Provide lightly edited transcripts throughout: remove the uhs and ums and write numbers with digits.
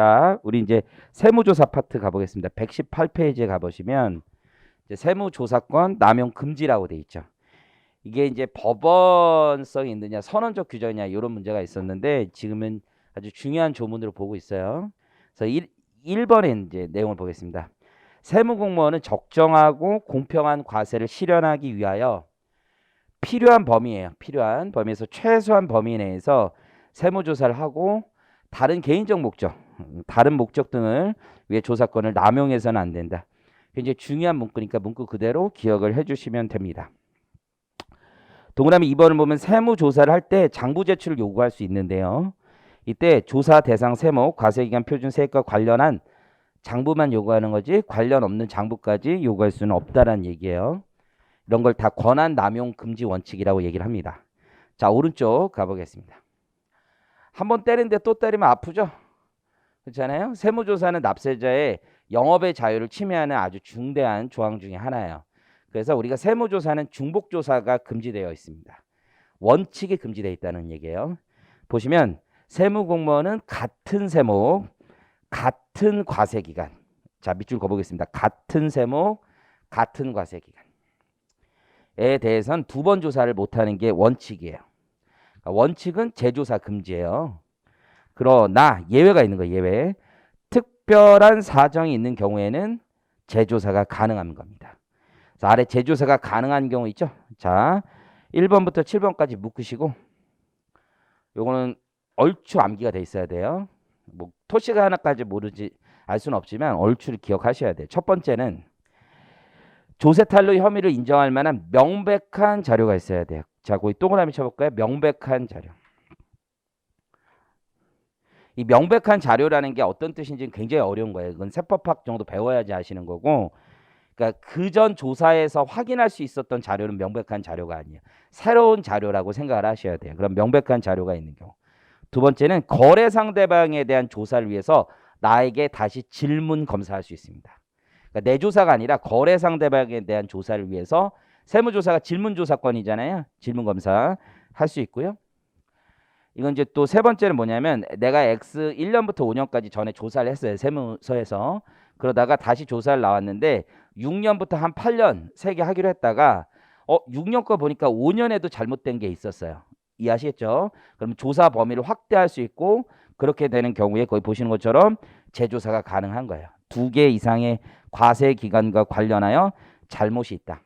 자, 우리 이제 세무조사 파트 가보겠습니다. 118페이지에 가보시면 이제 세무조사권 남용 금지라고 돼 있죠. 이게 이제 법원성이 있느냐 선언적 규정이냐 이런 문제가 있었는데 지금은 아주 중요한 조문으로 보고 있어요. 그래서 1번에 이제 내용을 보겠습니다. 세무공무원은 적정하고 공평한 과세를 실현하기 위하여 필요한 범위예요. 필요한 범위에서 최소한 범위 내에서 세무조사를 하고 다른 개인적 목적, 다른 목적 등을 위해 조사권을 남용해서는 안 된다. 굉장히 중요한 문구니까 문구 그대로 기억을 해주시면 됩니다. 동그라미 2번을 보면 세무조사를 할 때 장부 제출을 요구할 수 있는데요. 이때 조사 대상 세목, 과세기간 표준 세액과 관련한 장부만 요구하는 거지 관련 없는 장부까지 요구할 수는 없다라는 얘기예요. 이런 걸 다 권한 남용 금지 원칙이라고 얘기를 합니다. 자, 오른쪽 가보겠습니다. 한번 때리는데 또 때리면 아프죠? 그렇잖아요. 세무조사는 납세자의 영업의 자유를 침해하는 아주 중대한 조항 중에 하나예요. 그래서 우리가 세무조사는 중복조사가 금지되어 있습니다. 원칙이 금지되어 있다는 얘기예요. 보시면 세무공무원은 같은 세목, 같은 과세기간. 자, 밑줄 그어보겠습니다. 같은 세목, 같은 과세기간에 대해서는 두 번 조사를 못하는 게 원칙이에요. 그러니까 원칙은 재조사 금지예요. 그러나 예외가 있는 거예요. 예외. 특별한 사정이 있는 경우에는 재조사가 가능한 겁니다. 자, 아래 재조사가 가능한 경우 있죠. 자, 1번부터 7번까지 묶으시고 요거는 얼추 암기가 돼 있어야 돼요. 뭐 토시가 하나까지 모르지 알 수는 없지만 얼추를 기억하셔야 돼요. 첫 번째는 조세탈루 혐의를 인정할 만한 명백한 자료가 있어야 돼요. 자, 거기 동그라미 쳐볼까요? 명백한 자료. 이 명백한 자료라는 게 어떤 뜻인지는 굉장히 어려운 거예요. 이건 세법학 정도 배워야지 아시는 거고, 그러니까 그전 조사에서 확인할 수 있었던 자료는 명백한 자료가 아니에요. 새로운 자료라고 생각을 하셔야 돼요. 그럼 명백한 자료가 있는 경우. 두 번째는 거래 상대방에 대한 조사를 위해서 나에게 다시 질문 검사할 수 있습니다. 그러니까 내 조사가 아니라 거래 상대방에 대한 조사를 위해서 세무조사가 질문조사권이잖아요. 질문 검사 할 수 있고요. 이건 이제 또 세 번째는 뭐냐면 내가 X 1년부터 5년까지 전에 조사를 했어요. 세무서에서. 그러다가 다시 조사를 나왔는데 6년부터 한 8년 세 개 하기로 했다가 6년 거 보니까 5년에도 잘못된 게 있었어요. 이해하시겠죠? 그럼 조사 범위를 확대할 수 있고 그렇게 되는 경우에 거기 보시는 것처럼 재조사가 가능한 거예요. 2개 이상의 과세 기간과 관련하여 잘못이 있다.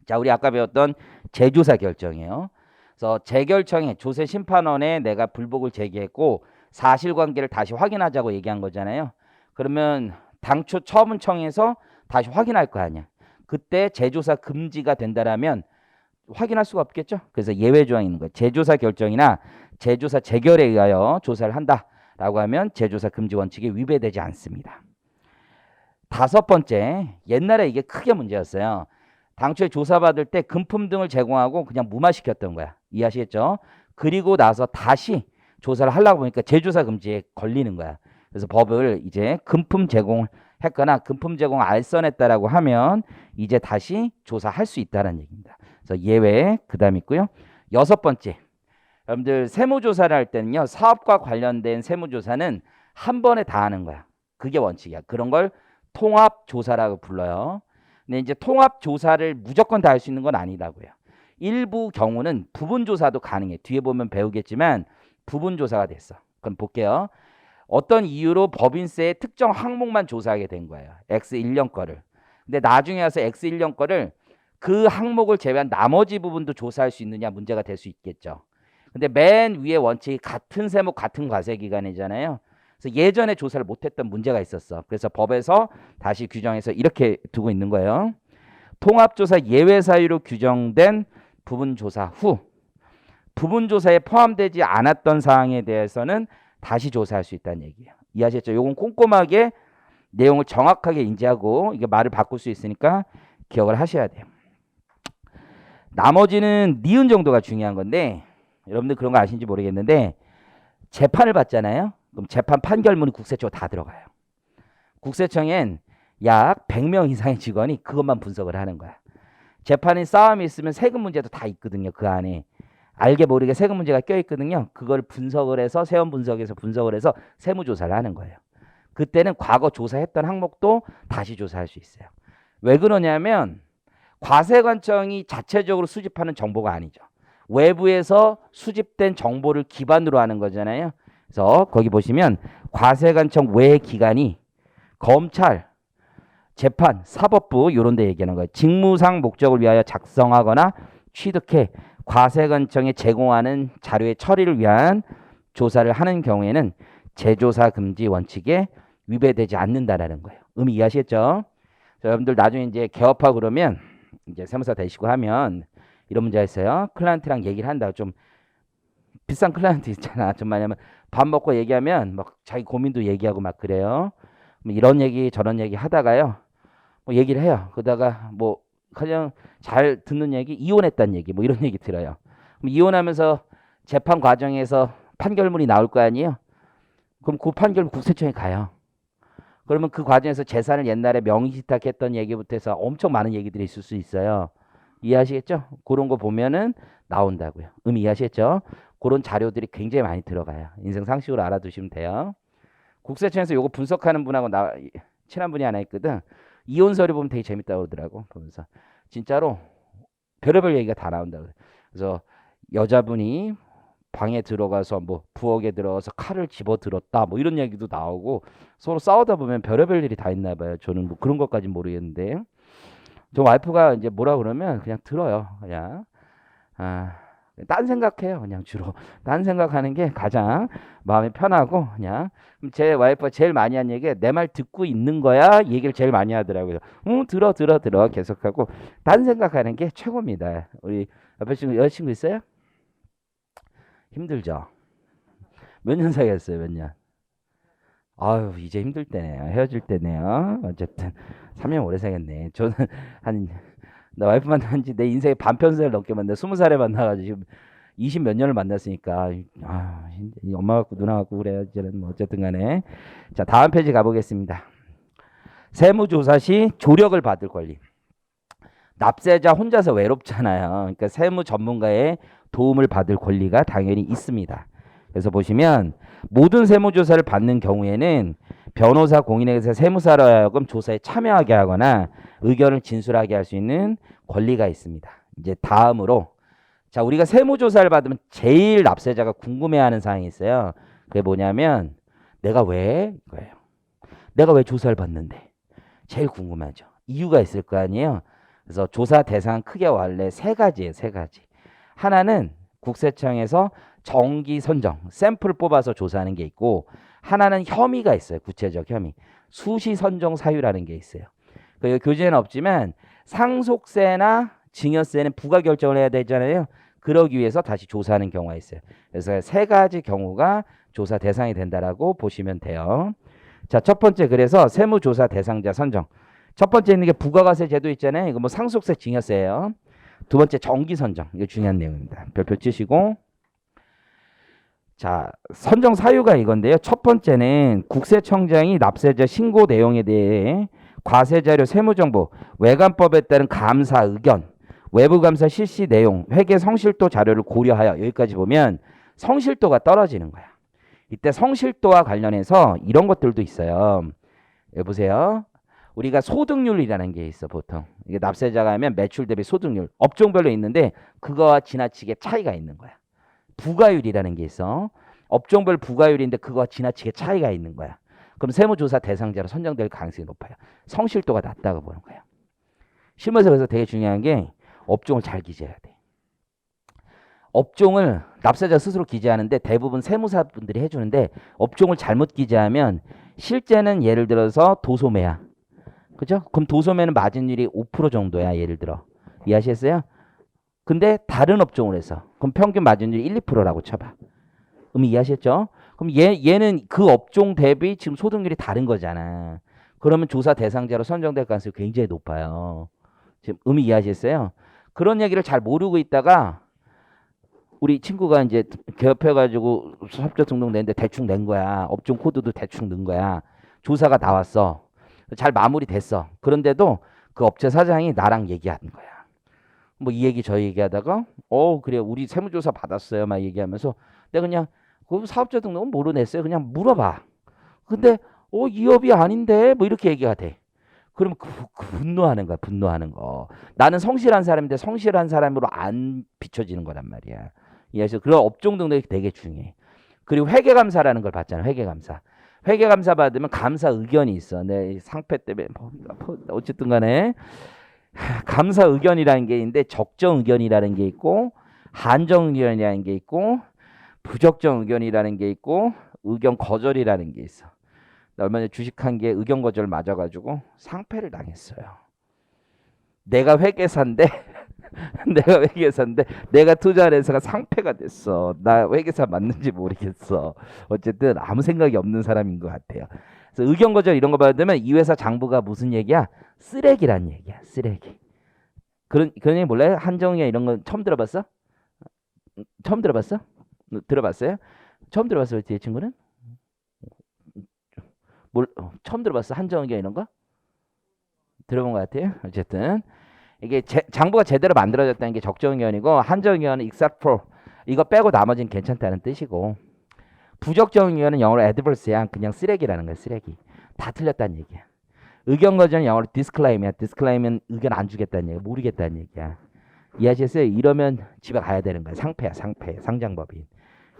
자, 우리 아까 배웠던 재조사 결정이에요. 그래서 재결청에 조세심판원에 내가 불복을 제기했고 사실관계를 다시 확인하자고 얘기한 거잖아요. 그러면 당초 처분 청에서 다시 확인할 거 아니야. 그때 재조사 금지가 된다라면 확인할 수가 없겠죠. 그래서 예외 조항이 있는 거예요. 재조사 결정이나 재조사 재결에 의하여 조사를 한다라고 하면 재조사 금지 원칙에 위배되지 않습니다. 다섯 번째, 옛날에 이게 크게 문제였어요. 당초에 조사받을 때 금품 등을 제공하고 그냥 무마시켰던 거야. 이해하시겠죠? 그리고 나서 다시 조사를 하려고 보니까 재조사 금지에 걸리는 거야. 그래서 법을 이제 금품 제공했거나 금품 제공 알선했다라고 하면 이제 다시 조사할 수 있다는 얘기입니다. 그래서 예외 그다음 있고요. 여섯 번째, 여러분들 세무조사를 할 때는요. 사업과 관련된 세무조사는 한 번에 다 하는 거야. 그게 원칙이야. 그런 걸 통합조사라고 불러요. 근데 이제 통합조사를 무조건 다 할 수 있는 건 아니라고요. 일부 경우는 부분조사도 가능해. 뒤에 보면 배우겠지만 부분조사가 됐어. 그럼 볼게요. 어떤 이유로 법인세의 특정 항목만 조사하게 된 거예요. X1년 거를. 근데 나중에 와서 X1년 거를 그 항목을 제외한 나머지 부분도 조사할 수 있느냐 문제가 될 수 있겠죠. 근데 맨 위에 원칙이 같은 세목 같은 과세기간이잖아요. 그래서 예전에 조사를 못했던 문제가 있었어. 그래서 법에서 다시 규정해서 이렇게 두고 있는 거예요. 통합조사 예외 사유로 규정된 부분조사 후 부분조사에 포함되지 않았던 사항에 대해서는 다시 조사할 수 있다는 얘기예요. 이해하셨죠? 요건 꼼꼼하게 내용을 정확하게 인지하고 이게 말을 바꿀 수 있으니까 기억을 하셔야 돼요. 나머지는 니은 정도가 중요한 건데 여러분들 그런 거 아시는지 모르겠는데 재판을 받잖아요. 그럼 재판 판결문이 국세청으로 다 들어가요. 국세청엔 약 100명 이상의 직원이 그것만 분석을 하는 거야. 재판에 싸움이 있으면 세금 문제도 다 있거든요. 그 안에 알게 모르게 세금 문제가 껴있거든요. 그걸 분석을 해서 세원 분석에서 분석을 해서 세무조사를 하는 거예요. 그때는 과거 조사했던 항목도 다시 조사할 수 있어요. 왜 그러냐면 과세관청이 자체적으로 수집하는 정보가 아니죠. 외부에서 수집된 정보를 기반으로 하는 거잖아요. 그래서 거기 보시면 과세관청 외 기관이 검찰, 재판, 사법부 이런 데 얘기하는 거예요. 직무상 목적을 위하여 작성하거나 취득해 과세관청에 제공하는 자료의 처리를 위한 조사를 하는 경우에는 재조사 금지 원칙에 위배되지 않는다라는 거예요. 의미 이해하시겠죠? 자, 여러분들 나중에 이제 개업하고 그러면 이제 세무사 되시고 하면 이런 문제가 있어요. 클라이언트랑 얘기를 한다. 좀 비싼 클라이언트 있잖아. 좀 말하면 밥 먹고 얘기하면 막 자기 고민도 얘기하고 막 그래요. 뭐 이런 얘기 저런 얘기 하다가요. 뭐 얘기를 해요. 그러다가 뭐 그냥 잘 듣는 얘기 이혼했다는 얘기 뭐 이런 얘기 들어요. 그럼 이혼하면서 재판 과정에서 판결문이 나올 거 아니에요. 그럼 그 판결문 국세청에 가요. 그러면 그 과정에서 재산을 옛날에 명의신탁했던 얘기부터 해서 엄청 많은 얘기들이 있을 수 있어요. 이해하시겠죠? 그런 거 보면은 나온다고요. 의미 이해하시겠죠? 그런 자료들이 굉장히 많이 들어가요. 인생 상식으로 알아두시면 돼요. 국세청에서 요거 분석하는 분하고 나 친한 분이 하나 있거든. 이혼 서류 보면 되게 재밌다고 그러더라고. 보면서 진짜로 별의별 얘기가 다 나온다고. 그래서 여자분이 방에 들어가서 뭐 부엌에 들어가서 칼을 집어 들었다 뭐 이런 얘기도 나오고 서로 싸우다 보면 별의별 일이 다 있나 봐요. 저는 뭐 그런 것까지 모르겠는데 저 와이프가 이제 뭐라 그러면 그냥 들어요. 그냥 딴 생각해요. 그냥 주로 딴 생각하는 게 가장 마음이 편하고 그냥 제 와이프가 제일 많이 한 얘기가 내 말 듣고 있는 거야 얘기를 제일 많이 하더라고요. 들어 계속하고 딴 생각하는 게 최고입니다. 우리 옆에 친구 여자친구 있어요? 힘들죠. 몇 년 사귀었어요? 몇 년? 아유 이제 힘들 때네요. 헤어질 때네요. 어쨌든 3년 오래 사귀었네. 저는 한 나 와이프 만난 지 내 인생의 반편을 넘게 만나 20살에 만나가지고 지금 20 몇 년을 만났으니까 이 엄마 같고 누나 같고 그래야지는 뭐 어쨌든 간에 자 다음 페이지 가보겠습니다. 세무조사 시 조력을 받을 권리. 납세자 혼자서 외롭잖아요. 그러니까 세무 전문가의 도움을 받을 권리가 당연히 있습니다. 그래서 보시면 모든 세무조사를 받는 경우에는 변호사 공인에게서 세무사로 하여금 조사에 참여하게 하거나 의견을 진술하게 할 수 있는 권리가 있습니다. 이제 다음으로 자 우리가 세무조사를 받으면 제일 납세자가 궁금해하는 사항이 있어요. 그게 뭐냐면 내가 왜 이거예요. 내가 왜 조사를 받는데 제일 궁금하죠. 이유가 있을 거 아니에요. 그래서 조사 대상 크게 원래 세 가지예요. 세 가지. 하나는 국세청에서 정기 선정, 샘플 뽑아서 조사하는 게 있고 하나는 혐의가 있어요. 구체적 혐의. 수시 선정 사유라는 게 있어요. 그 교재는 없지만 상속세나 증여세는 부가 결정을 해야 되잖아요. 그러기 위해서 다시 조사하는 경우가 있어요. 그래서 세 가지 경우가 조사 대상이 된다라고 보시면 돼요. 자, 첫 번째 그래서 세무조사 대상자 선정. 첫 번째 있는 게 부가가세 제도 있잖아요. 이거 뭐 상속세, 증여세예요. 두 번째 정기 선정. 이거 중요한 내용입니다. 별표 치시고. 자, 선정 사유가 이건데요. 첫 번째는 국세청장이 납세자 신고 내용에 대해 과세자료 세무정보, 외관법에 따른 감사 의견, 외부감사 실시 내용, 회계 성실도 자료를 고려하여 여기까지 보면 성실도가 떨어지는 거야. 이때 성실도와 관련해서 이런 것들도 있어요. 여기 보세요. 우리가 소득률이라는 게 있어 보통. 이게 납세자가 하면 매출 대비 소득률 업종별로 있는데 그거와 지나치게 차이가 있는 거야. 부가율이라는 게 있어. 업종별 부가율인데 그거와 지나치게 차이가 있는 거야. 그럼 세무조사 대상자로 선정될 가능성이 높아요. 성실도가 낮다고 보는 거예요. 실무에서 그래서 되게 중요한 게 업종을 잘 기재해야 돼. 업종을 납세자 스스로 기재하는데 대부분 세무사분들이 해주는데 업종을 잘못 기재하면 실제는 예를 들어서 도소매야. 그죠? 그럼 도소매는 마진율이 5% 정도야. 예를 들어. 이해하시겠어요? 근데 다른 업종을 해서 그럼 평균 마진율이 1, 2%라고 쳐봐. 의미 이해하셨죠? 그럼 얘는 그 업종 대비 지금 소득률이 다른 거잖아. 그러면 조사 대상자로 선정될 가능성이 굉장히 높아요. 지금 의미 이해하셨어요? 그런 얘기를 잘 모르고 있다가 우리 친구가 이제 개업해가지고 사업자 등록 냈는데 대충 낸 거야. 업종 코드도 대충 넣은 거야. 조사가 나왔어. 잘 마무리됐어. 그런데도 그 업체 사장이 나랑 얘기하는 거야. 뭐 이 얘기 저 얘기하다가 그래 우리 세무조사 받았어요 막 얘기하면서 내가 그냥 그 사업자 등록은 뭐로 냈어요 그냥 물어봐. 근데 이업이 아닌데 뭐 이렇게 얘기가 돼. 그럼 분노하는 거야 분노하는 거. 나는 성실한 사람인데 성실한 사람으로 안 비춰지는 거란 말이야. 그래서 그런 업종 등록이 되게 중요해. 그리고 회계감사라는 걸 받잖아. 회계감사. 회계감사 받으면 감사 의견이 있어. 내 상패 때문에 어쨌든 간에 감사 의견이라는 게 있는데 적정 의견이라는 게 있고 한정 의견이라는 게 있고 부적정 의견이라는 게 있고 의견 거절이라는 게 있어. 나 얼마 전에 주식한 게 의견 거절 맞아가지고 상패를 당했어요. 내가 회계사인데 내가 회계사인데 내가 투자한 회사가 상패가 됐어. 나 회계사 맞는지 모르겠어. 어쨌든 아무 생각이 없는 사람인 것 같아요. 그래서 의견 거절 이런 거 받으면 이 회사 장부가 무슨 얘기야? 쓰레기란 얘기야. 쓰레기. 그런 얘기 몰라요? 한정이야 이런 건 처음 들어봤어? 처음 들어봤어? 들어봤어요? 처음 들어봤어요, 뒤에 친구는? 처음 들어봤어? 한정이야 이런 거? 들어본 것 같아요. 어쨌든 이게 장부가 제대로 만들어졌다는 게 적정의견이고 한정의견은 except for 이거 빼고 나머지는 괜찮다는 뜻이고 부적정의견은 영어로 adverse야. 그냥 쓰레기라는 거야. 쓰레기. 다 틀렸다는 얘기야. 의견 거절은 영어로 disclaim이야. disclaim은 의견 안 주겠다는 얘기야. 모르겠다는 얘기야. 이해하시겠어요? 이러면 집에 가야 되는 거야. 상패야. 상패. 상장법인.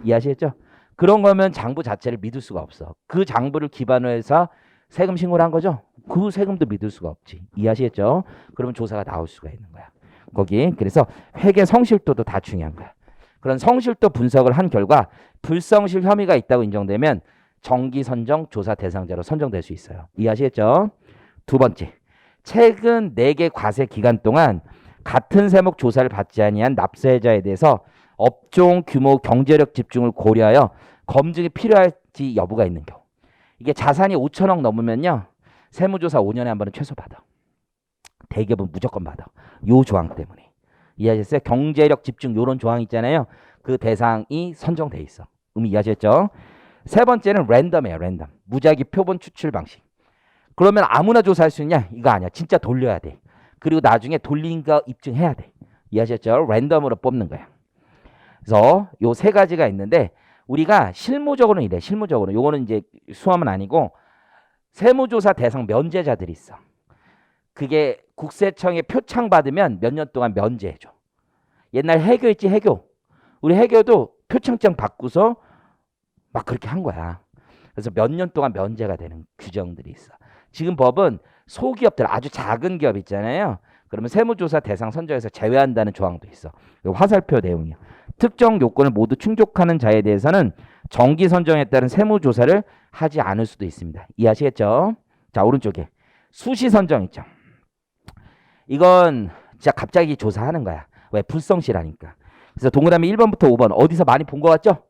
이해하시겠죠? 그런 거면 장부 자체를 믿을 수가 없어. 그 장부를 기반으로 해서 세금 신고를 한 거죠. 그 세금도 믿을 수가 없지. 이해하시겠죠? 그러면 조사가 나올 수가 있는 거야. 거기. 그래서 회계 성실도도 다 중요한 거야. 그런 성실도 분석을 한 결과 불성실 혐의가 있다고 인정되면 정기 선정 조사 대상자로 선정될 수 있어요. 이해하시겠죠? 두 번째. 최근 4개 과세 기간 동안 같은 세목 조사를 받지 아니한 납세자에 대해서 업종 규모 경제력 집중을 고려하여 검증이 필요할지 여부가 있는 경우. 이게 자산이 5천억 넘으면요. 세무조사 5년에 한 번은 최소 받아. 대기업은 무조건 받아. 요 조항 때문에. 이해하셨어요? 경제력 집중 요런 조항 있잖아요. 그 대상이 선정돼 있어. 이해하셨죠? 세 번째는 랜덤이에요. 랜덤. 무작위 표본 추출 방식. 그러면 아무나 조사할 수 있냐? 이거 아니야. 진짜 돌려야 돼. 그리고 나중에 돌린 거 입증해야 돼. 이해하셨죠? 랜덤으로 뽑는 거야. 그래서 요 세 가지가 있는데 우리가 실무적으로는 이래. 실무적으로. 요거는 이제 수험은 아니고 세무조사 대상 면제자들이 있어. 그게 국세청에 표창 받으면 몇 년 동안 면제해줘. 옛날 해교 있지 해교. 우리 해교도 표창장 받고서 막 그렇게 한 거야. 그래서 몇 년 동안 면제가 되는 규정들이 있어. 지금 법은 소기업들 아주 작은 기업 있잖아요. 그러면 세무조사 대상 선정에서 제외한다는 조항도 있어. 화살표 내용이야. 특정 요건을 모두 충족하는 자에 대해서는 정기 선정에 따른 세무조사를 하지 않을 수도 있습니다. 이해하시겠죠? 자, 오른쪽에 수시 선정 있죠. 이건 진짜 갑자기 조사하는 거야. 왜? 불성실하니까. 그래서 동그라미 1번부터 5번 어디서 많이 본 것 같죠?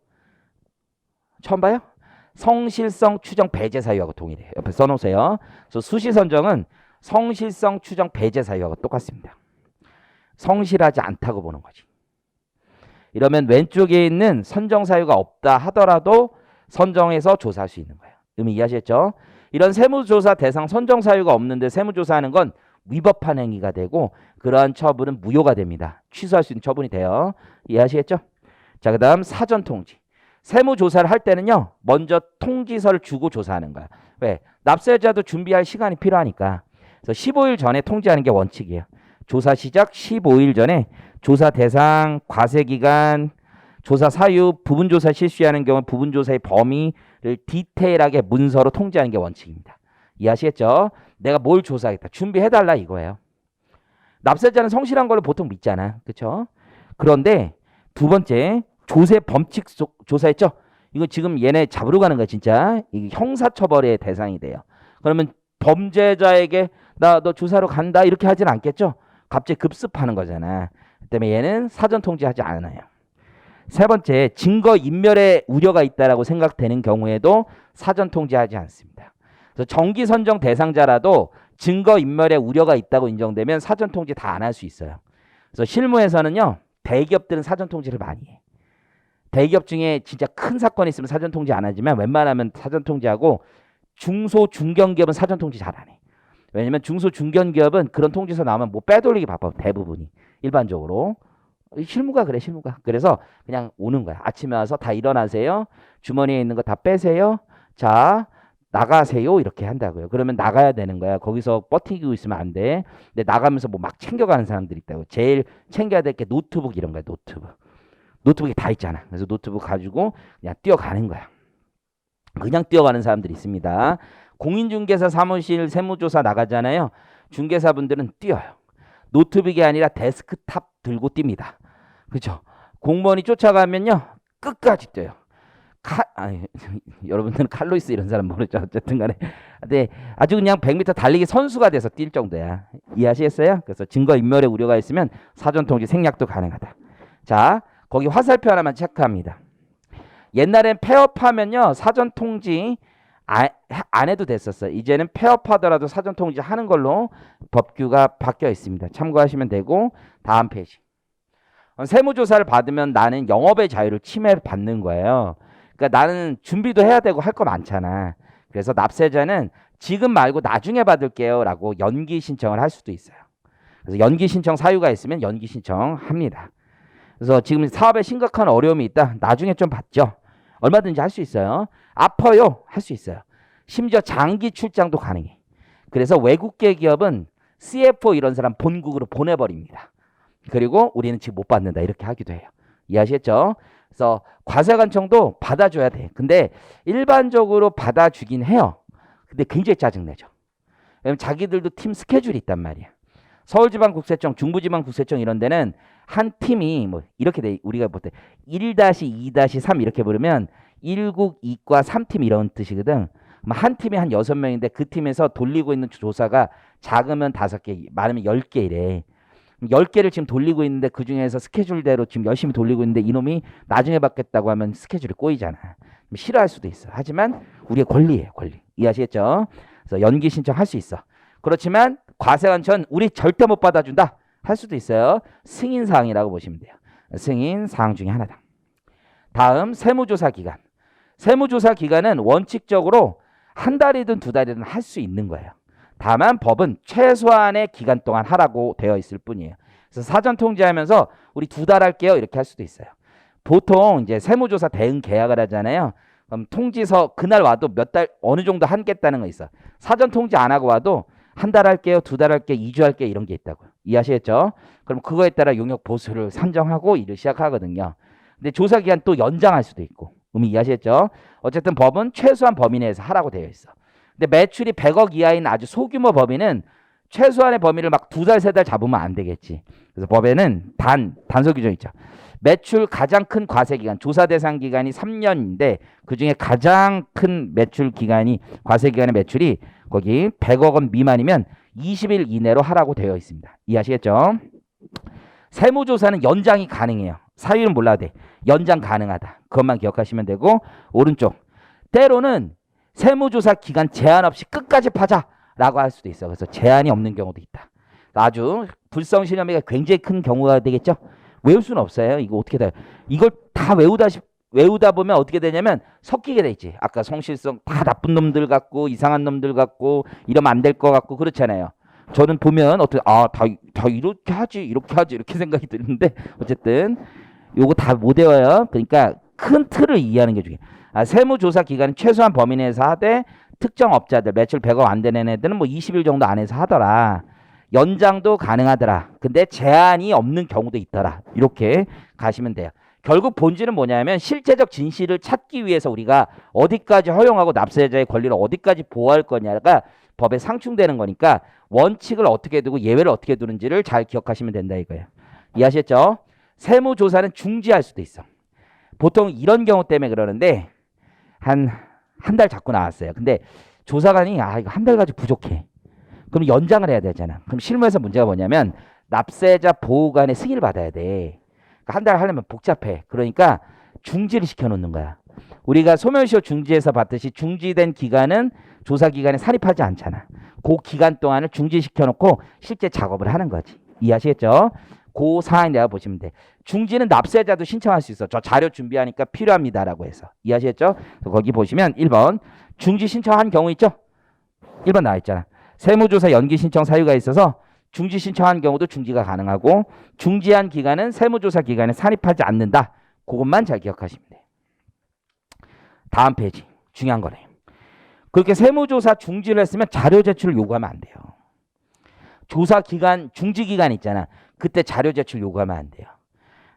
처음 봐요? 성실성 추정 배제 사유하고 동일해요. 옆에 써놓으세요. 그래서 수시 선정은 성실성 추정 배제 사유하고 똑같습니다. 성실하지 않다고 보는 거지. 이러면 왼쪽에 있는 선정 사유가 없다 하더라도 선정해서 조사할 수 있는 거예요. 의미 이해하셨죠? 이런 세무조사 대상 선정 사유가 없는데 세무조사하는 건 위법한 행위가 되고 그러한 처분은 무효가 됩니다. 취소할 수 있는 처분이 돼요. 이해하시겠죠? 자, 그 다음 사전 통지. 세무조사를 할 때는요. 먼저 통지서를 주고 조사하는 거야. 왜? 납세자도 준비할 시간이 필요하니까. 그래서 15일 전에 통지하는 게 원칙이에요. 조사 시작 15일 전에 조사 대상, 과세기간, 조사 사유, 부분조사 실시하는 경우 부분조사의 범위를 디테일하게 문서로 통지하는 게 원칙입니다. 이해하시겠죠? 내가 뭘 조사하겠다. 준비해달라 이거예요. 납세자는 성실한 걸로 보통 믿잖아. 그렇죠? 그런데 두 번째 조세 범칙 조사했죠? 이거 지금 얘네 잡으러 가는 거야 진짜. 이게 형사처벌의 대상이 돼요. 그러면 범죄자에게 나 너 조사로 간다 이렇게 하진 않겠죠? 갑자기 급습하는 거잖아. 때문에 얘는 사전 통지하지 않아요. 세 번째, 증거 인멸의 우려가 있다라고 생각되는 경우에도 사전 통지하지 않습니다. 그래서 정기 선정 대상자라도 증거 인멸의 우려가 있다고 인정되면 사전 통지 다 안 할 수 있어요. 그래서 실무에서는요, 대기업들은 사전 통지를 많이 해. 대기업 중에 진짜 큰 사건이 있으면 사전 통지 안 하지만 웬만하면 사전 통지하고 중소 중견기업은 사전 통지 잘 안 해. 왜냐면 중소 중견기업은 그런 통지서 나오면 뭐 빼돌리기 바빠 대부분이 일반적으로. 실무가 그래 실무가. 그래서 그냥 오는 거야. 아침에 와서 다 일어나세요. 주머니에 있는 거 다 빼세요. 자 나가세요 이렇게 한다고요. 그러면 나가야 되는 거야. 거기서 버티고 있으면 안 돼. 근데 나가면서 뭐 막 챙겨가는 사람들이 있다고. 제일 챙겨야 될 게 노트북 이런 거야. 노트북. 노트북이 다 있잖아. 그래서 노트북 가지고 그냥 뛰어가는 거야. 그냥 뛰어가는 사람들이 있습니다. 공인중개사 사무실 세무조사 나가잖아요. 중개사분들은 뛰어요. 노트북이 아니라 데스크탑 들고 뜁니다. 그렇죠? 공무원이 쫓아가면요. 끝까지 뛰어요. 아니, 여러분들은 칼로이스 이런 사람 모르죠. 어쨌든 간에. 근데 아주 그냥 100m 달리기 선수가 돼서 뛸 정도야. 이해하시겠어요? 그래서 증거인멸의 우려가 있으면 사전통지 생략도 가능하다. 자, 거기 화살표 하나만 체크합니다. 옛날엔 폐업하면요. 사전통지 안 해도 됐었어요. 이제는 폐업하더라도 사전통지 하는 걸로 법규가 바뀌어 있습니다. 참고하시면 되고 다음 페이지. 세무조사를 받으면 나는 영업의 자유를 침해받는 거예요. 그러니까 나는 준비도 해야 되고 할 거 많잖아. 그래서 납세자는 지금 말고 나중에 받을게요 라고 연기 신청을 할 수도 있어요. 그래서 연기 신청 사유가 있으면 연기 신청합니다. 그래서 지금 사업에 심각한 어려움이 있다. 나중에 좀 받죠. 얼마든지 할 수 있어요. 아파요. 할 수 있어요. 심지어 장기 출장도 가능해. 그래서 외국계 기업은 CFO 이런 사람 본국으로 보내버립니다. 그리고 우리는 지금 못 받는다. 이렇게 하기도 해요. 이해하시겠죠? 그래서 과세관청도 받아줘야 돼. 근데 일반적으로 받아주긴 해요. 근데 굉장히 짜증내죠. 왜냐면 자기들도 팀 스케줄이 있단 말이야. 서울지방국세청, 중부지방국세청 이런 데는 한 팀이 뭐 이렇게 돼. 우리가 볼 때 1-2-3 이렇게 부르면 1국 2과 3팀 이런 뜻이거든. 한 팀에 한 6명인데 그 팀에서 돌리고 있는 조사가 작으면 5개, 많으면 10개 이래. 10개를 지금 돌리고 있는데 그중에서 스케줄대로 지금 열심히 돌리고 있는데 이놈이 나중에 받겠다고 하면 스케줄이 꼬이잖아. 싫어할 수도 있어. 하지만 우리의 권리예요. 권리. 이해하시겠죠? 그래서 연기 신청할 수 있어. 그렇지만 과세관청은 우리 절대 못 받아준다 할 수도 있어요. 승인사항이라고 보시면 돼요. 승인사항 중에 하나다. 다음 세무조사 기간. 세무조사 기간은 원칙적으로 한 달이든 2달이든 할 수 있는 거예요. 다만 법은 최소한의 기간 동안 하라고 되어 있을 뿐이에요. 그래서 사전 통지하면서 우리 2달 할게요 이렇게 할 수도 있어요. 보통 이제 세무조사 대응 계약을 하잖아요. 그럼 통지서 그날 와도 몇 달 어느 정도 하겠다는 거 있어. 사전 통지 안 하고 와도 한 달 할게요, 2달 할게요, 2주 할게요 이런 게 있다고요. 이해하시겠죠? 그럼 그거에 따라 용역 보수를 산정하고 일을 시작하거든요. 근데 조사 기간 또 연장할 수도 있고. 이해하시겠죠? 어쨌든 법은 최소한 범위 내에서 하라고 되어 있어. 근데 매출이 100억 이하인 아주 소규모 범위는 최소한의 범위를 막 2달, 3달 잡으면 안 되겠지. 그래서 법에는 단서 규정 있죠. 매출 가장 큰 과세 기간, 조사 대상 기간이 3년인데 그중에 가장 큰 매출 기간이 과세 기간의 매출이 거기 100억 원 미만이면 20일 이내로 하라고 되어 있습니다. 이해하시겠죠? 세무조사는 연장이 가능해요. 사유는 몰라도 돼. 연장 가능하다. 그것만 기억하시면 되고 오른쪽. 때로는 세무조사 기간 제한 없이 끝까지 파자라고 할 수도 있어. 그래서 제한이 없는 경우도 있다. 아주 불성실험이 굉장히 큰 경우가 되겠죠. 외울 수는 없어요. 이거 어떻게 돼요? 이걸 다 외우다 보면 어떻게 되냐면 섞이게 돼 있지. 아까 성실성 다 나쁜 놈들 같고 이상한 놈들 같고 이러면 안 될 것 같고 그렇잖아요. 저는 보면 어떻게 다 이렇게 하지 이렇게 생각이 드는데 어쨌든 요거 다 못 외워요. 그러니까 큰 틀을 이해하는 게 중요해요. 세무조사 기간은 최소한 범위 내에서 하되 특정 업자들 매출 100억 안 되는 애들은 뭐 20일 정도 안에서 하더라. 연장도 가능하더라. 근데 제한이 없는 경우도 있더라. 이렇게 가시면 돼요. 결국 본질은 뭐냐면 실제적 진실을 찾기 위해서 우리가 어디까지 허용하고 납세자의 권리를 어디까지 보호할 거냐가 법에 상충되는 거니까 원칙을 어떻게 두고 예외를 어떻게 두는지를 잘 기억하시면 된다 이거예요. 이해하셨죠? 세무조사는 중지할 수도 있어. 보통 이런 경우 때문에 그러는데 한 달 잡고 나왔어요. 근데 조사관이 이거 한 달 가지고 부족해. 그럼 연장을 해야 되잖아. 그럼 실무에서 문제가 뭐냐면 납세자 보호관의 승인을 받아야 돼. 그러니까 한 달 하려면 복잡해. 그러니까 중지를 시켜놓는 거야. 우리가 소멸시효 중지에서 봤듯이 중지된 기간은 조사 기간에 산입하지 않잖아. 그 기간 동안을 중지시켜놓고 실제 작업을 하는 거지. 이해하시겠죠? 그 사항 내가 보시면 돼. 중지는 납세자도 신청할 수 있어. 저 자료 준비하니까 필요합니다라고 해서. 이해하시겠죠? 거기 보시면 1번 중지 신청한 경우 있죠? 1번 나와 있잖아. 세무조사 연기 신청 사유가 있어서 중지 신청한 경우도 중지가 가능하고 중지한 기간은 세무조사 기간에 산입하지 않는다. 그것만 잘 기억하시면 돼요. 다음 페이지 중요한 거네. 그렇게 세무조사 중지를 했으면 자료 제출을 요구하면 안 돼요. 조사 기간 중지 기간 있잖아. 그때 자료 제출 요구하면 안 돼요.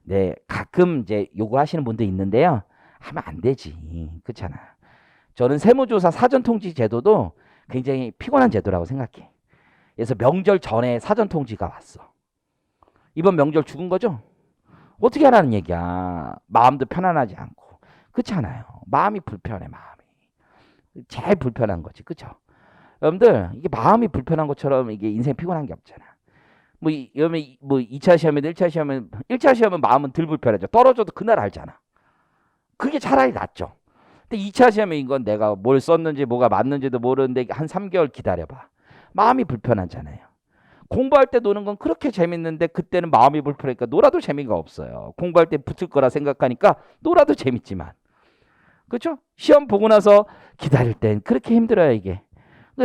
네, 가끔 이제 요구하시는 분도 있는데요. 하면 안 되지. 그렇잖아. 저는 세무조사 사전통지 제도도 굉장히 피곤한 제도라고 생각해. 그래서 명절 전에 사전통지가 왔어. 이번 명절 죽은 거죠? 어떻게 하라는 얘기야. 마음도 편안하지 않고. 그렇잖아요. 마음이 불편해. 마음이. 제일 불편한 거지. 그렇죠? 여러분들 이게 마음이 불편한 것처럼 이게 인생 피곤한 게 없잖아. 여러분 2차 시험이든 1차 시험은 마음은 덜 불편하죠. 떨어져도 그날 알잖아. 그게 차라리 낫죠. 근데 2차 시험에 이건 내가 뭘 썼는지 뭐가 맞는지도 모르는데 한 3개월 기다려봐. 마음이 불편하잖아요. 공부할 때 노는 건 그렇게 재밌는데 그때는 마음이 불편하니까 놀아도 재미가 없어요. 공부할 때 붙을 거라 생각하니까 놀아도 재밌지만. 그렇죠? 시험 보고 나서 기다릴 땐 그렇게 힘들어요 이게.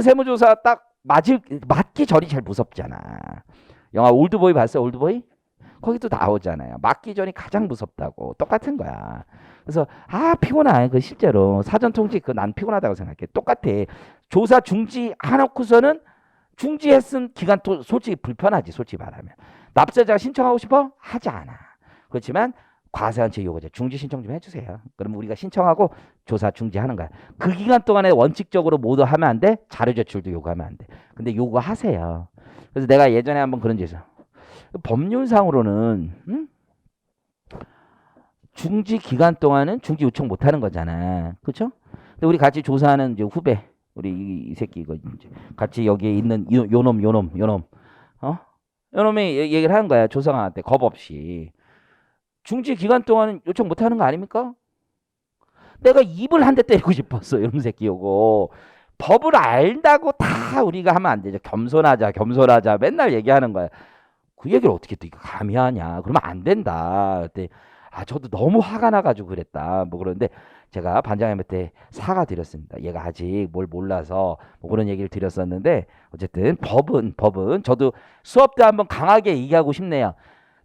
세무조사 딱 맞기 전이 제일 무섭잖아. 영화 올드보이 봤어요? 올드보이? 거기도 나오잖아요. 맞기 전이 가장 무섭다고. 똑같은 거야. 그래서 피곤해. 그 실제로 사전통지 난 피곤하다고 생각해. 똑같아. 조사 중지 해놓고서는 중지했은 기간 또 솔직히 불편하지. 솔직히 말하면. 납세자가 신청하고 싶어? 하지 않아. 그렇지만 과세한체 요구제 중지 신청 좀 해주세요. 그럼 우리가 신청하고 조사 중지하는 거야. 그 기간 동안에 원칙적으로 모두 하면 안 돼. 자료 제출도 요구하면 안 돼. 근데 요구하세요. 그래서 내가 예전에 한번 그런 짓을 법률상으로는 중지 기간 동안은 중지 요청 못 하는 거잖아. 그렇죠? 근데 우리 같이 조사하는 이제 후배 우리 이 새끼 이거 이제 같이 여기에 있는 요놈 요놈이 얘기를 하는 거야. 조사관한테 겁 없이. 중지 기간 동안은 요청 못 하는 거 아닙니까? 내가 입을 한 대 때리고 싶었어. 이런 새끼 요거. 법을 알다고 다 우리가 하면 안 되죠. 겸손하자 맨날 얘기하는 거야. 그 얘기를 어떻게 또 감히 하냐. 그러면 안 된다. 그때 저도 너무 화가 나가지고 그랬다. 뭐 그런데 제가 반장님한테 사과드렸습니다. 얘가 아직 뭘 몰라서 뭐 그런 얘기를 드렸었는데 어쨌든 법은 저도 수업 때 한번 강하게 얘기하고 싶네요.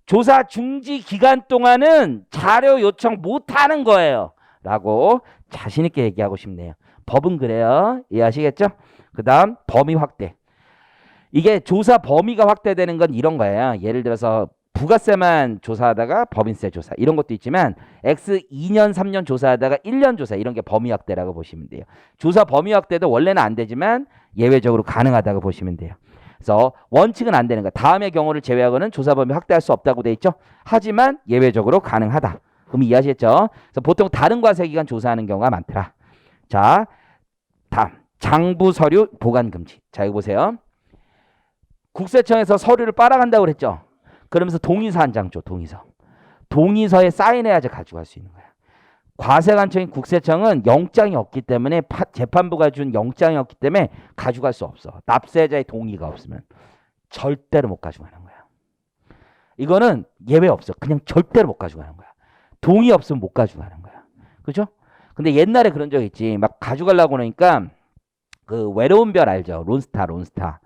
조사 중지 기간 동안은 자료 요청 못 하는 거예요. 라고 자신 있게 얘기하고 싶네요. 법은 그래요. 이해하시겠죠? 그 다음 범위 확대. 이게 조사 범위가 확대되는 건 이런 거예요. 예를 들어서 부가세만 조사하다가 법인세 조사 이런 것도 있지만 X 2년 3년 조사하다가 1년 조사 이런 게 범위 확대라고 보시면 돼요. 조사 범위 확대도 원래는 안 되지만 예외적으로 가능하다고 보시면 돼요. 그래서 원칙은 안 되는 거야. 다음의 경우를 제외하고는 조사 범위 확대할 수 없다고 돼 있죠. 하지만 예외적으로 가능하다. 그럼 이해하시겠죠? 그래서 보통 다른 과세 기간 조사하는 경우가 많더라. 자, 다음 장부 서류 보관 금지. 자, 이거 보세요. 국세청에서 서류를 빨아간다고 그랬죠. 그러면서 동의서 한 장 줘. 동의서에 사인해야지 가져갈 수 있는 거야. 과세관청인 국세청은 영장이 없기 때문에 재판부가 준 영장이 없기 때문에 가져갈 수 없어. 납세자의 동의가 없으면 절대로 못 가져가는 거야. 이거는 예외 없어. 그냥 절대로 못 가져가는 거야. 동의 없으면 못 가져가는 거야. 그죠? 근데 옛날에 그런 적 있지. 막 가져가려고 그러니까 그 외로운 별 알죠? 론스타.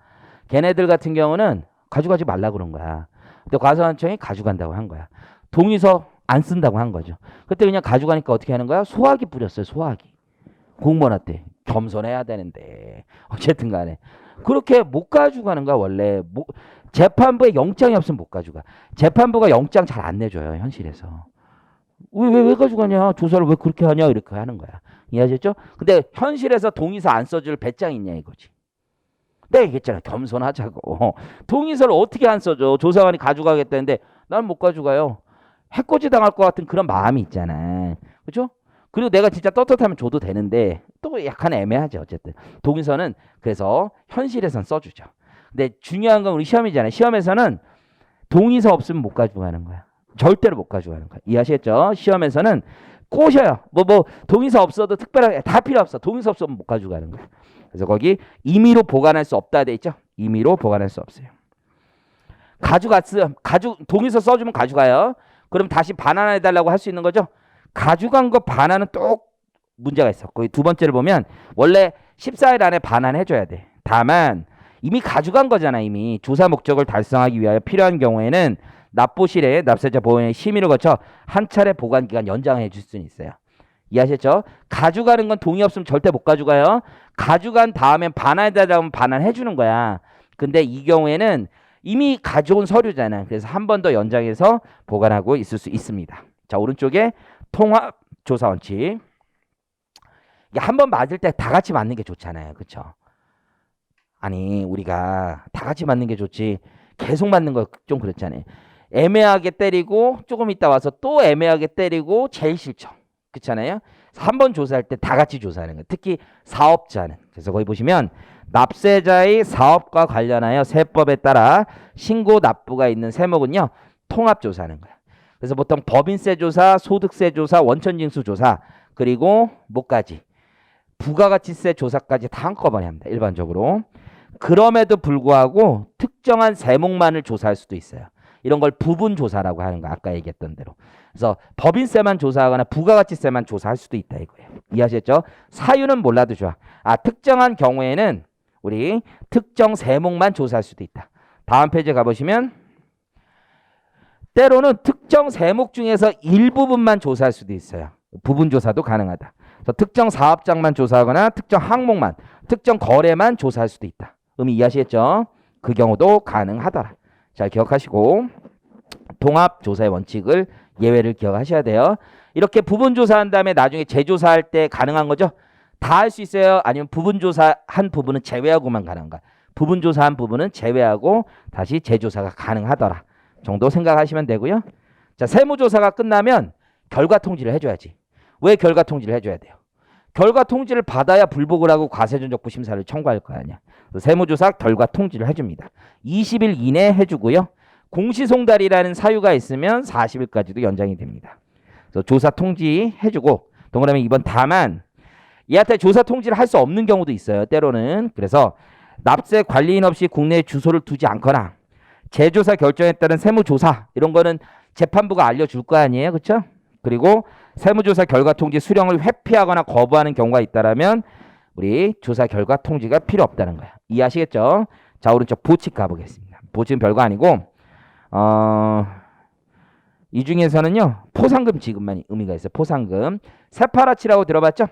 걔네들 같은 경우는 가져가지 말라 그런 거야. 근데 과세관청이 가져간다고 한 거야. 동의서 안 쓴다고 한 거죠. 그때 그냥 가져가니까 어떻게 하는 거야? 소화기 뿌렸어요. 소화기. 공무원한테. 겸손해야 되는데. 어쨌든 간에. 그렇게 못 가져가는 거야 원래. 재판부에 영장이 없으면 못 가져가. 재판부가 영장 잘 안 내줘요. 현실에서. 왜 가져가냐? 조사를 왜 그렇게 하냐? 이렇게 하는 거야. 이해하셨죠? 근데 현실에서 동의서 안 써줄 배짱 있냐 이거지. 내가 얘기했잖아. 겸손하자고. 동의서를 어떻게 안 써줘? 조사관이 가져가겠다는데 난 못 가져가요. 해코지 당할 것 같은 그런 마음이 있잖아. 그렇죠? 그리고 내가 진짜 떳떳하면 줘도 되는데 또 약간 애매하죠. 어쨌든 동의서는 그래서 현실에선 써주죠. 근데 중요한 건 우리 시험이잖아요. 시험에서는 동의서 없으면 못 가져가는 거야. 절대로 못 가져가는 거야. 이해하시겠죠? 시험에서는 꼬셔요. 뭐 동의서 없어도 특별하게 다 필요 없어. 동의서 없으면 못 가져가는 거야. 그래서 거기 임의로 보관할 수 없다 돼 있죠. 임의로 보관할 수 없어요. 동의서 써주면 가져가요. 그럼 다시 반환해달라고 할 수 있는 거죠. 가져간 거 반환은 또 문제가 있어. 거기 두 번째를 보면 원래 14일 안에 반환해줘야 돼. 다만 이미 가져간 거잖아. 이미 조사 목적을 달성하기 위하여 필요한 경우에는 납부실에 납세자 보호원의 심의를 거쳐 한 차례 보관 기간 연장해 줄 수는 있어요. 이해하셨죠? 가져가는 건 동의 없으면 절대 못 가져가요. 가져간 다음엔 반환해달라면 반환해 주는 거야. 근데 이 경우에는 이미 가져온 서류잖아. 그래서 한 번 더 연장해서 보관하고 있을 수 있습니다. 자, 오른쪽에 통합 조사 원칙. 이게 한 번 맞을 때 다 같이 맞는 게 좋잖아요. 그렇죠? 아니, 우리가 다 같이 맞는 게 좋지. 계속 맞는 거 좀 그렇잖아요. 애매하게 때리고 조금 있다 와서 또 애매하게 때리고 제일 싫죠. 그렇잖아요. 한 번 조사할 때 다 같이 조사하는 거예요. 특히 사업자는. 그래서 거기 보시면 납세자의 사업과 관련하여 세법에 따라 신고 납부가 있는 세목은요. 통합 조사하는 거예요. 그래서 보통 법인세 조사, 소득세 조사, 원천징수 조사, 그리고 뭐까지? 부가가치세 조사까지 다 한꺼번에 합니다. 일반적으로. 그럼에도 불구하고 특정한 세목만을 조사할 수도 있어요. 이런 걸 부분 조사라고 하는 거 아까 얘기했던 대로. 그래서 법인세만 조사하거나 부가가치세만 조사할 수도 있다 이거예요. 이해하셨죠? 사유는 몰라도 좋아. 특정한 경우에는 우리 특정 세목만 조사할 수도 있다. 다음 페이지에 가보시면 때로는 특정 세목 중에서 일부분만 조사할 수도 있어요. 부분 조사도 가능하다. 그래서 특정 사업장만 조사하거나 특정 항목만, 특정 거래만 조사할 수도 있다. 의미 이해하시겠죠? 그 경우도 가능하더라. 잘 기억하시고 통합 조사의 원칙을 예외를 기억하셔야 돼요. 이렇게 부분 조사한 다음에 나중에 재조사할 때 가능한 거죠? 다 할 수 있어요? 아니면 부분 조사한 부분은 제외하고만 가능한가? 부분 조사한 부분은 제외하고 다시 재조사가 가능하더라. 정도 생각하시면 되고요. 자, 세무조사가 끝나면 결과 통지를 해줘야지. 왜 결과 통지를 해줘야 돼요? 결과 통지를 받아야 불복을 하고 과세존적부 심사를 청구할 거 아니야. 세무조사 결과 통지를 해줍니다. 20일 이내에 해주고요. 공시송달이라는 사유가 있으면 40일까지도 연장이 됩니다. 그래서 조사 통지 해주고 동그라미 2번 다만 얘한테 조사 통지를 할 수 없는 경우도 있어요. 때로는. 그래서 납세 관리인 없이 국내에 주소를 두지 않거나 재조사 결정에 따른 세무조사 이런 거는 재판부가 알려줄 거 아니에요. 그렇죠? 그리고 세무조사 결과 통지 수령을 회피하거나 거부하는 경우가 있다라면 우리 조사 결과 통지가 필요 없다는 거야. 이해하시겠죠? 자, 오른쪽 보칙 가보겠습니다. 보칙은 별거 아니고 이 중에서는요. 포상금 지급만 의미가 있어요. 포상금. 세파라치라고 들어봤죠?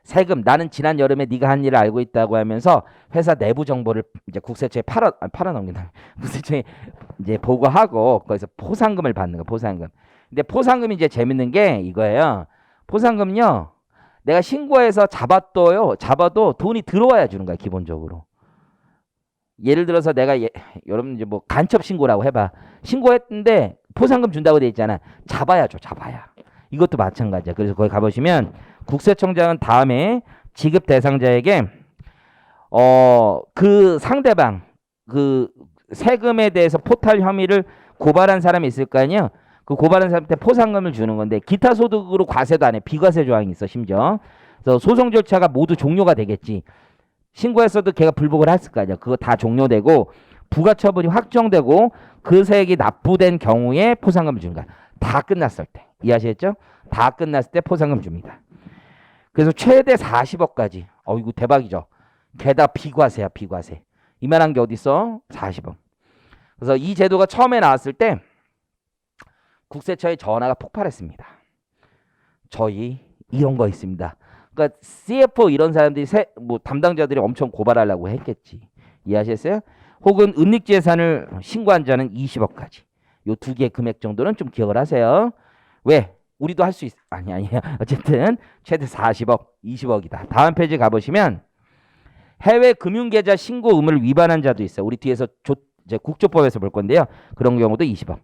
세금 나는 지난 여름에 네가 한 일을 알고 있다고 하면서 회사 내부 정보를 이제 국세청에 팔아넘긴다. 국세청에 이제 보고하고 거기서 포상금을 받는 거 포상금. 근데 포상금이 이제 재밌는 게 이거예요. 포상금요. 내가 신고해서 잡아도 돈이 들어와야 주는 거야 기본적으로. 예를 들어서 내가 여러분 이제 뭐 간첩 신고라고 해봐. 신고했는데 포상금 준다고 돼 있잖아. 잡아야죠. 잡아야. 이것도 마찬가지야. 그래서 거기 가보시면 국세청장은 다음에 지급 대상자에게 그 상대방 그 세금에 대해서 포탈 혐의를 고발한 사람이 있을 거 아니에요. 그 고발한 사람한테 포상금을 주는 건데 기타 소득으로 과세도 안 해. 비과세 조항이 있어 심지어. 그래서 소송 절차가 모두 종료가 되겠지. 신고했어도 걔가 불복을 했을 거 아니야. 그거 다 종료되고 부가처분이 확정되고 그 세액이 납부된 경우에 포상금을 주는 거야. 다 끝났을 때. 이해하시겠죠? 다 끝났을 때 포상금 줍니다. 그래서 최대 40억까지. 이거 대박이죠. 게다가 비과세야 비과세. 이만한 게 어딨어? 40억. 그래서 이 제도가 처음에 나왔을 때 국세청에 전화가 폭발했습니다. 저희 이런 거 있습니다. 그러니까 CFO 이런 사람들이 뭐 담당자들이 엄청 고발하려고 했겠지. 이해하셨어요? 혹은 은닉재산을 신고한 자는 20억까지. 요 두 개 금액 정도는 좀 기억을 하세요. 왜? 우리도 할 수 있어. 아니야. 어쨌든 최대 40억, 20억이다. 다음 페이지 가보시면 해외 금융계좌 신고 의무를 위반한 자도 있어요. 우리 뒤에서 이제 국조법에서 볼 건데요. 그런 경우도 20억.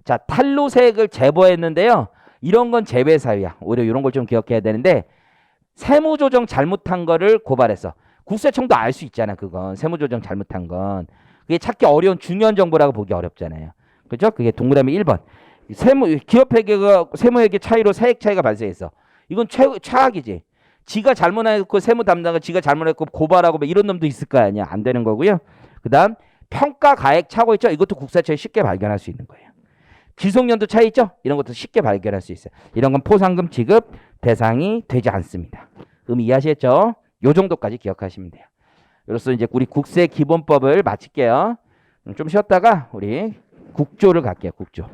자, 탈루세액을 제보했는데요. 이런 건 제외 사유야. 오히려 이런 걸 좀 기억해야 되는데 세무조정 잘못한 거를 고발했어. 국세청도 알 수 있잖아. 그건 세무조정 잘못한 건. 그게 찾기 어려운 중요한 정보라고 보기 어렵잖아요. 그렇죠? 그게 동그라미 1번. 기업회계가 세무회계 차이로 세액 차이가 발생했어. 이건 최악이지. 지가 잘못했고 세무 담당은 지가 잘못했고 고발하고 뭐 이런 놈도 있을 거 아니야. 안 되는 거고요. 그다음 평가 가액 차고 있죠. 이것도 국세청에 쉽게 발견할 수 있는 거예요. 기속연도 차이 있죠. 이런 것도 쉽게 발견할 수 있어요. 이런 건 포상금 지급 대상이 되지 않습니다. 의미 이해하시겠죠? 요 정도까지 기억하시면 돼요. 이로써 이제 우리 국세 기본법을 마칠게요. 좀 쉬었다가 우리 국조를 갈게요. 국조.